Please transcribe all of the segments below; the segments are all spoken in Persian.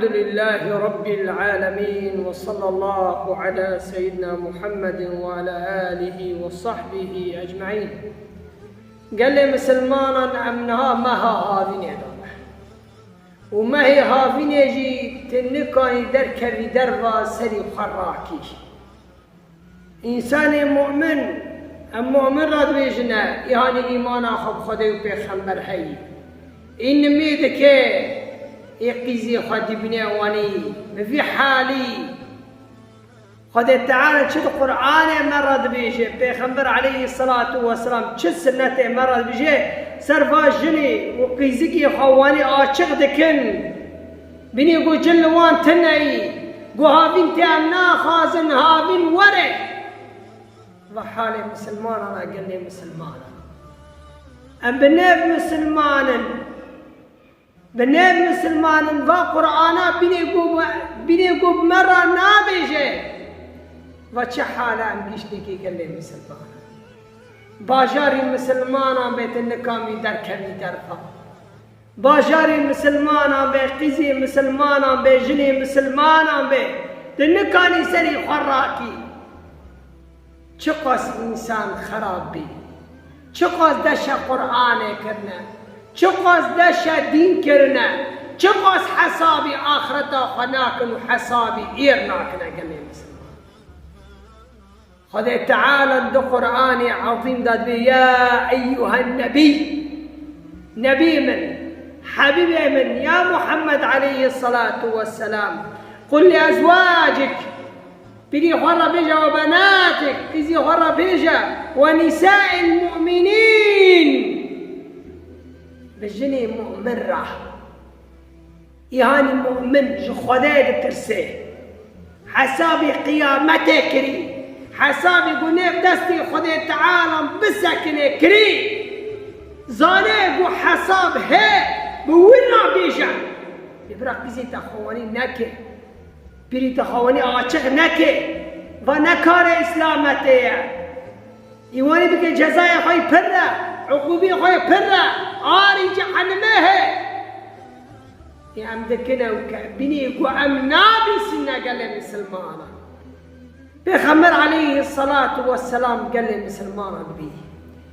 الحمد لله رب العالمين وصلى الله على سيدنا محمد وعلى آله وصحبه أجمعين. قال لي مسلمانا أمنها مها هافين وما هي هافين يجي تنكاني دركبي دربا سري خراكي إنسان مؤمن المؤمن راد بيجنا يعني إيمانا خب خدي وبيخنبر هاي إن ميدك يقيزي خدي بني واني في حالي خدي تعالى شد القرآن مرض بيجي بيخنبر عليه الصلاة والسلام شد سنته مرض بيجي سرفا جني وقيزيكي خواني آشق دكن بني قو جلوان تنعي قو هافين تامنا خازن هافين وري وحالي مسلمان أنا قال لي مسلمان أم بنيب مسلمان وقرآن بني قو مرة نابيجي وچه حالة أم بيشتكي قال لي مسلمان باجاري مسلمان بيت النكامي دركبي درفا باجاري مسلمان بقيزي مسلمان بجني مسلمان بيت النكاني سري خراكي چقاس انسان خراب بي چقاس دشا قرآن کرنا چقاس دشا دين کرنا چقاس حسابي آخرتا خناكن وحسابي إيرناكنا قمي مسلمان خذ تعالى دو قرآن عظيم داد بي يا أيها النبي نبي من حبيبي من يا محمد عليه الصلاة والسلام قل لأزواجك بيجي خرى بيجا وبناتك بيجي خرى بيجا ونساء المؤمنين بجني مؤمن راح يعني مؤمن جو خداي ترسي حسابي قيامتك كري حسابي قنيف دستي خداي تعالى بسكنه كري زانيق وحساب هي بوينا بيجا يبرق بيزي تخواني نكي بيري تخواني آچق نكي و نكار اسلامته ايواني بك جزايا خوي پره عقوبي خوي پره آري جحنمه يا امدكنا وكبني قو امنابي سنة قال لي مسلمانا بيخمر عليه الصلاة والسلام قال لي مسلمانا بي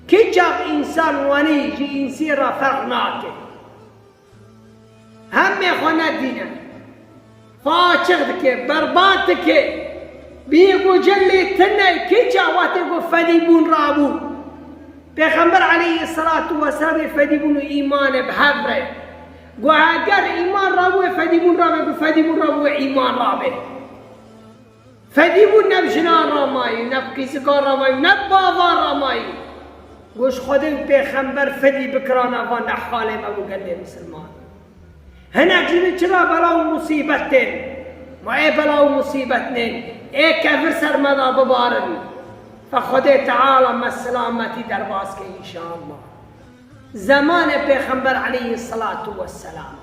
كي جاب انسان واني جي انسيرا فرقناك هم يخونا دينا فاچغدك برباتك بيقو جلي تني كي جاواتك فديبون رابو بيخمر عليه الصلاة والسلام فديبون ايمان بحبره قو اگر ايمان رابو فديبون رابو فديبون رابو ايمان رابو فديبون نبجنان راماي نبقي سكار راماي نبابا راماي قوش خودن بيخمر فدي بكرانا وانا حالم ابو قدر مسلمان هناك اللي ترى بلاو مصيبتين ما ايه بلاو مصيبتين ايه كفر سرمدا ببارن فخدي تعالى ما السلامتي درباسك ان شاء الله زمان پیغمبر عليه الصلاة والسلام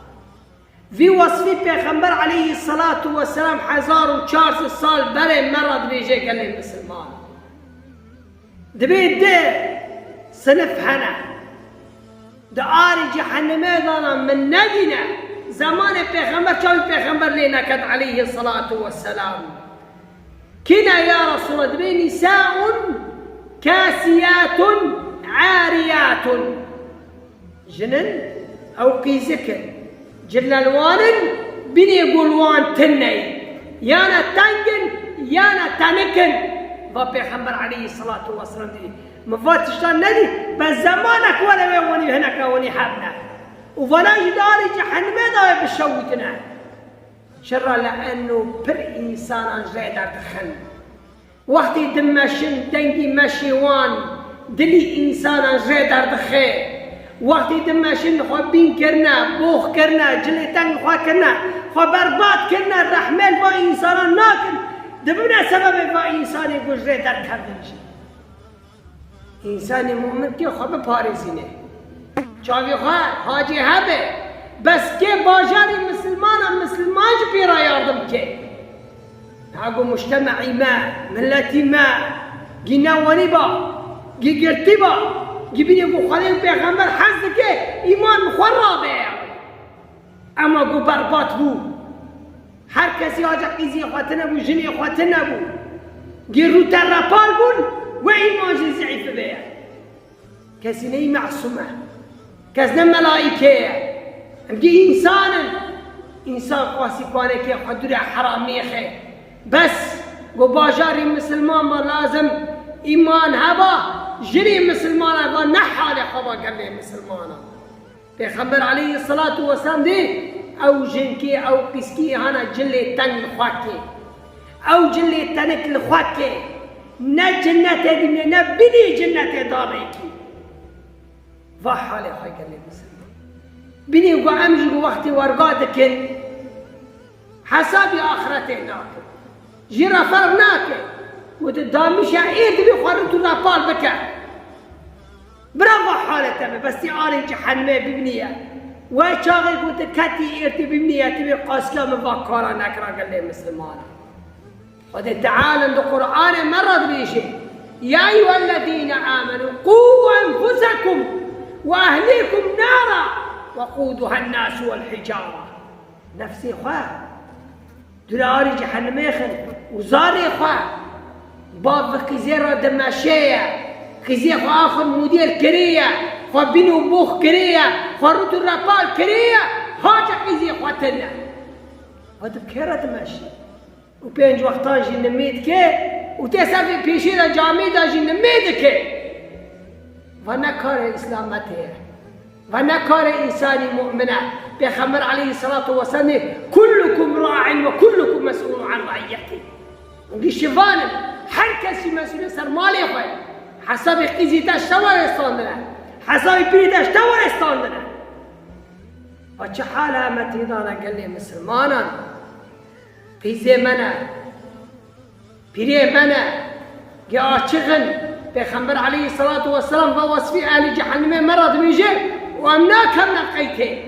في وصف پیغمبر عليه الصلاة والسلام 1400 سال بري مرض بيجي قال لي مسلمان دبيت ده صنف هنا دعاري جحنمي ظنا من ندنا زمان پیغمبر چاوی پیغمبر لینا کد عليه الصلاة والسلام كنا يا رسول الله دبي نساء كاسيات عاريات جنن او قيزكن جلالوان بني قولوان تني يانا تنجن يانا تنكن فبيغمبر عليه الصلاة والسلام دي مفاتشتان ندي بس زمانك ولا وني هناك وني حبنا وفلا جداري جحنم داوي بشوتنا شرا لأنه بر إنسان جيدا تخن وقت دمشن دنجي مشيوان دلي إنسان جيدا تخي وقت دمشن خوبين كرنا بوخ كرنا جلتان خوا كرنا خوا برباد كرنا الرحمن با إنسان ناكن دبنا سبب با إنسان يقول جيدا تخنش إنسان مؤمن كي خوب بارزينه چاوی خواه حاجی هبه بس که باجاری مسلمان جو پیرا یاردم که هاگو مجتمعی ما ملتی ما گی نوانی با گی گرتی با گی بینی گو خلیل پیغمبر حزد که ایمان مخور را به اما گو بربات بو هر کسی آجا قیزی خواهد نبو جنی خواهد نبو گیرو تر رپال بون و ایمان ضعیف بیا کسی نی معصومه کس نه ملائکه امگی انسان قاسی کنه که خود دوری حرام میخه بس و باجاری مسلمان ما لازم ایمان هوا جری مسلمان هوا نه حال خواه کرده مسلمان پیغمبر علیه الصلاة والسلام دی او جنکی او قسکی هانا جلی تنگ لخواکی او جلی تنک لخواکی نه جنت دیمه نه بینی جنت داره کی و حال خواه کرده مسلمان بینی و امجی و وقتی ورگا دکن حسابی آخرت ناکن جیرا فرق ناکن و دامیشا اید بخوری تو راپال بکن برافو حالته بس تی آلی جحنمه ببنیه و چاقی کت کتی ارتی ببنیه تبی قاسلا مفاکارا نکرا قلی مسلمان خود تعالى القرآن مرض بيشي يا أيها الذين آمنوا قوا أنفسكم وأهليكم نارا وقودها الناس والحجارة نفسي خواه دلاري جحنم يخن وزاري خواه باب قزيرة دمشية قزير خواه آخر مدير كرية خواه بينو بوخ كرية خواه روتو الرقال كرية هاجا قزير خواه تنا هذا بكيرة دمشي و پنج وقتا جی نمید که و تیسا پیشی را جامعه دا جی نمید که و نکار اسلامته و نکار انسانی مؤمنه پیغمبر علیه الصلاة والسلام كلكم راع و كلكم مسئول عن رعیته اونگی شوان هر کسی مسئول سر مالی خواه حساب قیزیتش تور استاندنه حساب پیریتش تور استاندنه و چه حال همتی دانه گلی مسلمانان قیزه منه پیره منه که آچغن پیغمبر علیه الصلاة والسلام و وصفی اهل جهنم مرض میشه و ام ناکم نقیته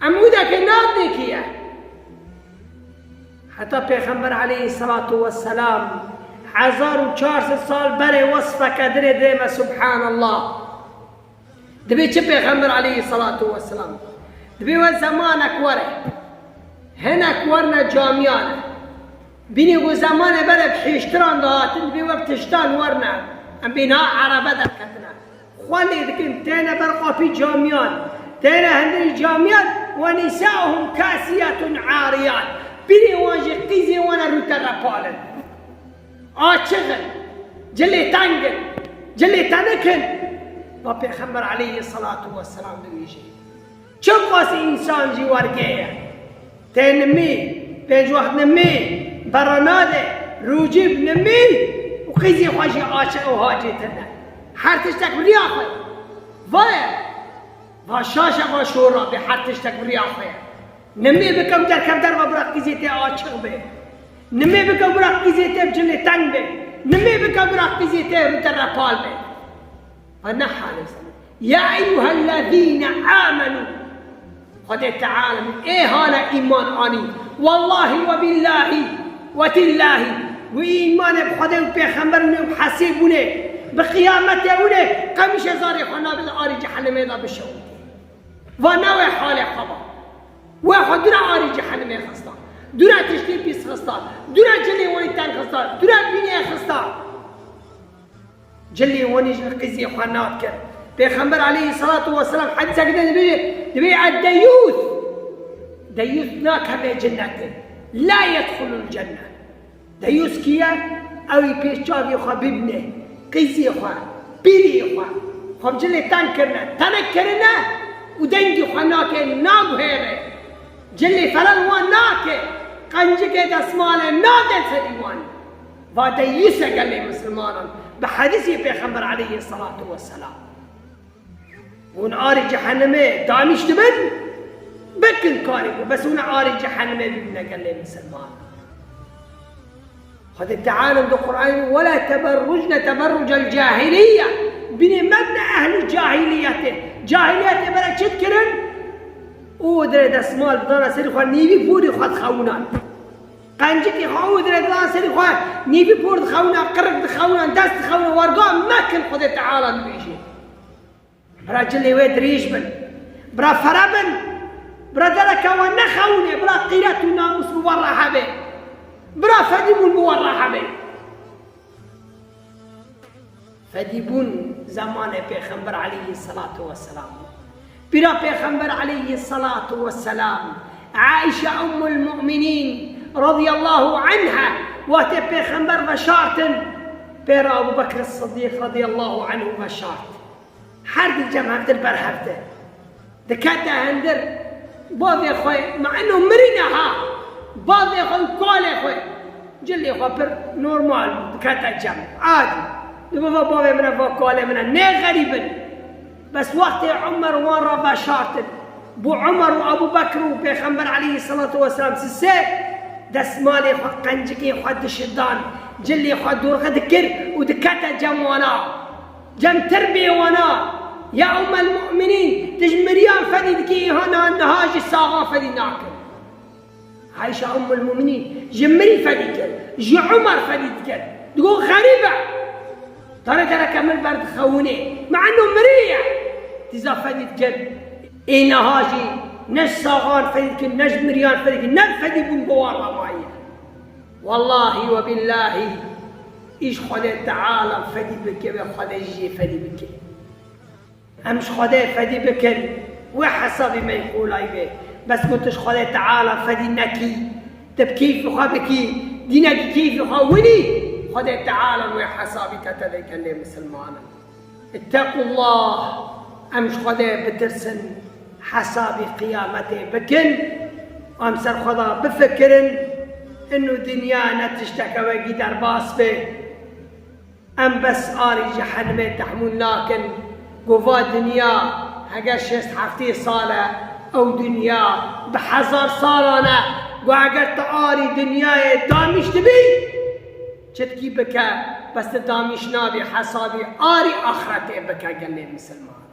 اموده که ناد نکیه حتی پیغمبر علیه الصلاة والسلام 1400 سال بره وصفه کدره دیمه سبحان الله دبی چه پیغمبر علیه الصلاة والسلام دبی و زمانک وره هناك ورنا جاميانا بيني وزمان بلا بحيشتران دهاتن بي وبتشتان ورنا ام بينا عربة دركتنا خوالي ذكين تينا برقا في جاميان تينا هندي جاميان ونساؤهم كاسيات عاريات بيني واجي قيزي وانا روتا رابالن آتشغل جلي تانجل جلي تانكن وبيخبر عليه الصلاة والسلام بيجي شوف انسان جي ورقية تنمي بيج واحد نمي برناده روجيب نمي وقيزي خواجي عاشق وهاجيتنا حرتشتك برياخي فايا فاشاشة وشورا بحرتشتك برياخي نمي بكم در وبرق قيزيتي عاشق به نمي بكم برق قيزيتي بجلي تنگ به نمي بكم برق قيزيتي بترپال به فنحى يا أيها الذين آمنوا خد تعالى ايه هانا ايمان آني والله وبالله وتالله وإيمان بخده وبيخمرني وبحسيبونه بقيامته قمش زاري خنا بالآري جحنم إذا بالشهود ونوي حالي خبا واحد دونا آري جحنم خستا دونا تشتي بيس خستا دونا جلي واني تان خستا دونا بيني خستا جلي واني قزي خنات كر پیغمبر علیه الصلاة والسلام حدیث کده دبی ديوث ناكمه جنته لا يدخل الجنة ديوث كيا اوی پیشچاوی خواه ببنه قیزی خواه بیری خواه خواه جلی تنک کرنه و دنگی خواه ناکه ناگوهره جلی فرلوان ناکه قنجه که دسماله ناده سریوان و ديوثه قال مسلمانان بحدیثی پیغمبر علیه الصلاة والسلام ون آري جحنمه دامش تبن بكن كاريكو بس ون آري جحنمه ببنا قال لي مسلمان خذ تعالى من القرآن ولا تبرجن تبرج الجاهلية بني مبنى أهل الجاهلية جاهلية بلا تشكرن ودري دسمال بدانا سري خواه نيبي بوري خواه خونان قنجتي خواه ودري دانا سري خواه نيبي بوري خونان قرق خونان دست خونان ورقان مكن خذ تعالى نبيشي برا جلي ويد ريشبن برا فرابن برا دركا ونخوني برا قيرة ناموس بورا به برا فدیبون بورا به فدیبون زمان پیغمبر علیه الصلاة والسلام برا پیغمبر علیه الصلاة والسلام عائشة أم المؤمنين رضي الله عنها وقت پیغمبر بشارتن برا أبو بكر الصديق رضي الله عنه بشارت حرد الجمع هفدر بر هفدر دكاتا هندر بعض اخوي مع انه مرينها بعض اخوي كل اخوي جلي اخوي بر نورمال دكاتا الجمع عادي يقول بابا من فوكوله من نه غريبا بس وقت عمر وان بشارتن بو عمر وابو بكر وبيغمبر عليه الصلاه والسلام سسه دسمالي خو قنجكي خو دشدان جلي خو دور غدكر ودكاتا جموانا جم تربيه وانا يا ام المؤمنين تجمريان فديدكي هنا النهاج الصاغه فدي ناكل عائشه ام المؤمنين جمري فديك جي عمر فديك تقول غريبه ترى كمل برد خوني مع انه مريع تزا فديك اي نهاجي نش صاغان فديك نج مريان فديك نفدي بن بوارا معي والله وبالله ايش خدا تعالى فدي بك وخدا يجي فدي بك امش خدا فدي بك وحسب ما يقول ايبه بس قلتش خدا تعالى فدي نكي تبكيف وخبكي دينك كيف وخوني خدا تعالى وحسابك تذكر مسلمان اتقوا الله امش خدا بترسن حساب قيامته بكن امسر خدا بفكرن انه دنيانا تشتكى ويجي درباس به ام بس آري جهنم تحمل لكن قوى دنيا هجر شست حفتي صالة او دنيا بحزار صالانة وعقر تآري دنيا دامش تبي چتكي بكا بس دامش نابي حسابي آري آخرته بكا قال لي مسلمان